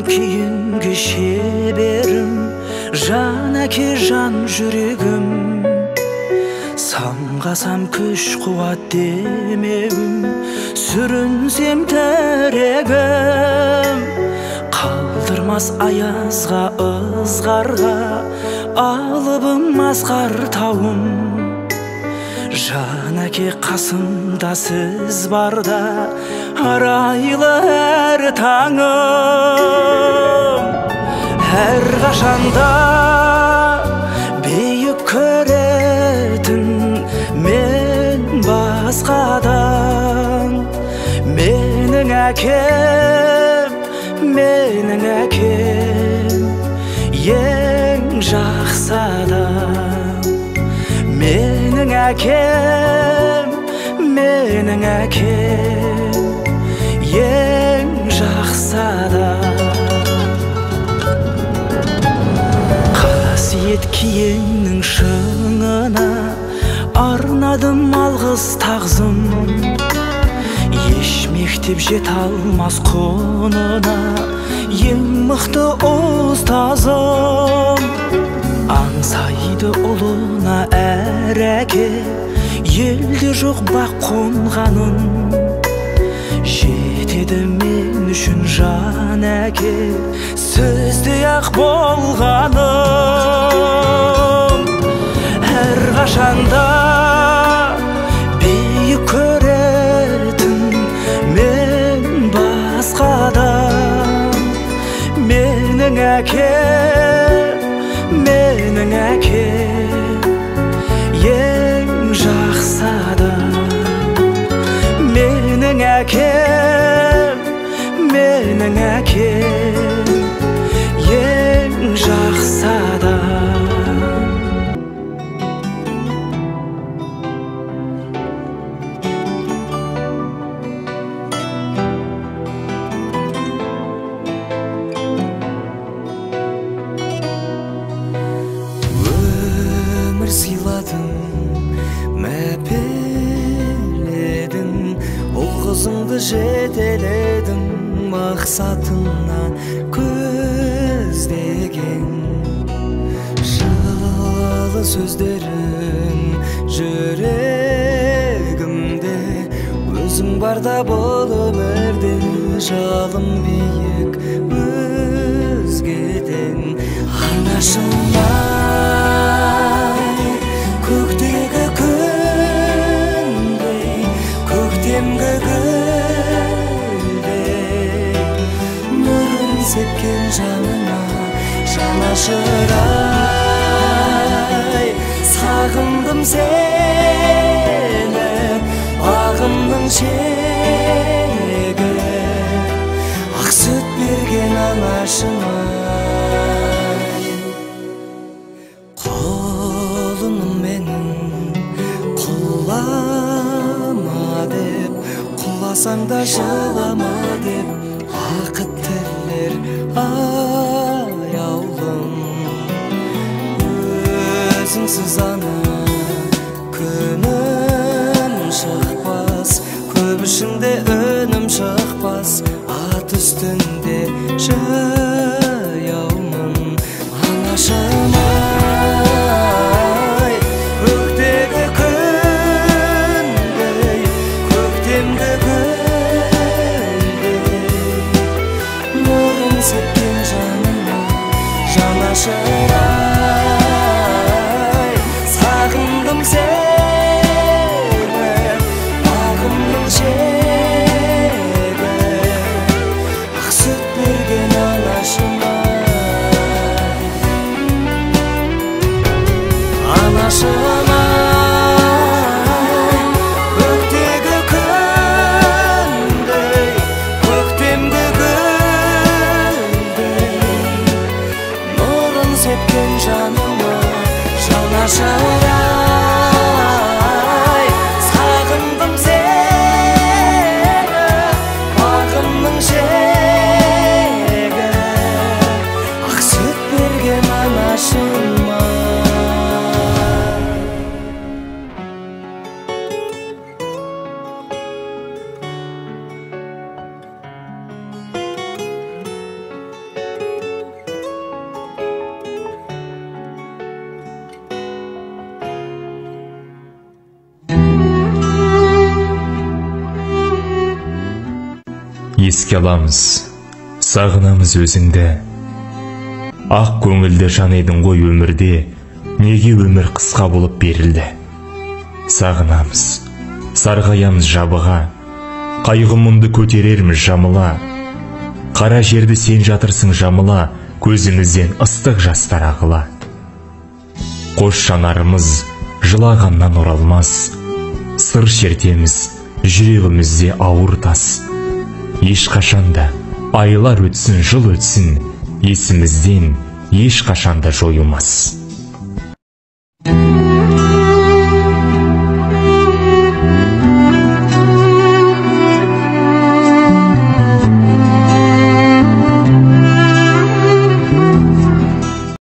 keyingi şeberim, Жан әке жан жүрегім, самғасам күш қуат демегім, сүрінсем тәрегім, қалдырмас аязға ызғарға, алыбым асқар тауым. Жан әке қасымда сіз барда, арайлы әр таңым. Әр қашанда бейік көретін мен басқадан. Менің әкем, ең жақсы адам. Менің әкем, ең жақсы адам. Қасиет киеңнің шыңына арнадым алғыс тағзым. Еш мектеп жете алмас құнына ең мықты ұстазым. Аңсайды ұлына әр әке, елде жоқ бақ қонғанын. Жетеді мен үшін жан әке, сөзде ақ болғаным. Әр қашанда бейік көретін мен басқадан. Менің әкем, ең жақсы адам. Менің әкем, ең жақсы адам. Өмір сыйладың, мәпеледің, ол қызыңды жетеледің, мақсатына көздеген. Жылы сөздерің жүрегімде, өзің барда бұл өмірде, жалым биік өзгеден. Анашымай, көктегі күндей, көктемгі гүлдей, нұрын сепкен жанына жанашырай. Сағындым сені, бағымның шегі, ақ сүт берген анашыма. Қолыным менің құлама деп, құласаң да жылама деп, бақыт тілер аяулым. Өзіңсіз ана күнім шықпас, көп ішінде өнім шықпас, ат үстінде жаяумын. Анашымай, көктегі күндей, көктемгі гүлдей, нұрын сепкен жаныма жанашырай. Сағындым сені, бағымның шегі, ақ сүт берген ана еске аламыз, сағынамыз өзіңді. Ақ көңілді жан едің ғой өмірде, неге өмір қысқа болып берілді? Сағынамыз, сарғаямыз жабыға, қайғы мұңды көтерерміз жамыла. Қара жерді сен жатырсың жамыла, көзімізден ыстық жастар ағыла. Қош жанарымыз жылағаннан оралмас, сыр шертеміз жүрегімізде ауыр тас. Ешқашанда айлар өтсін, жыл өтсін, есімізден ешқашанда жойылмас.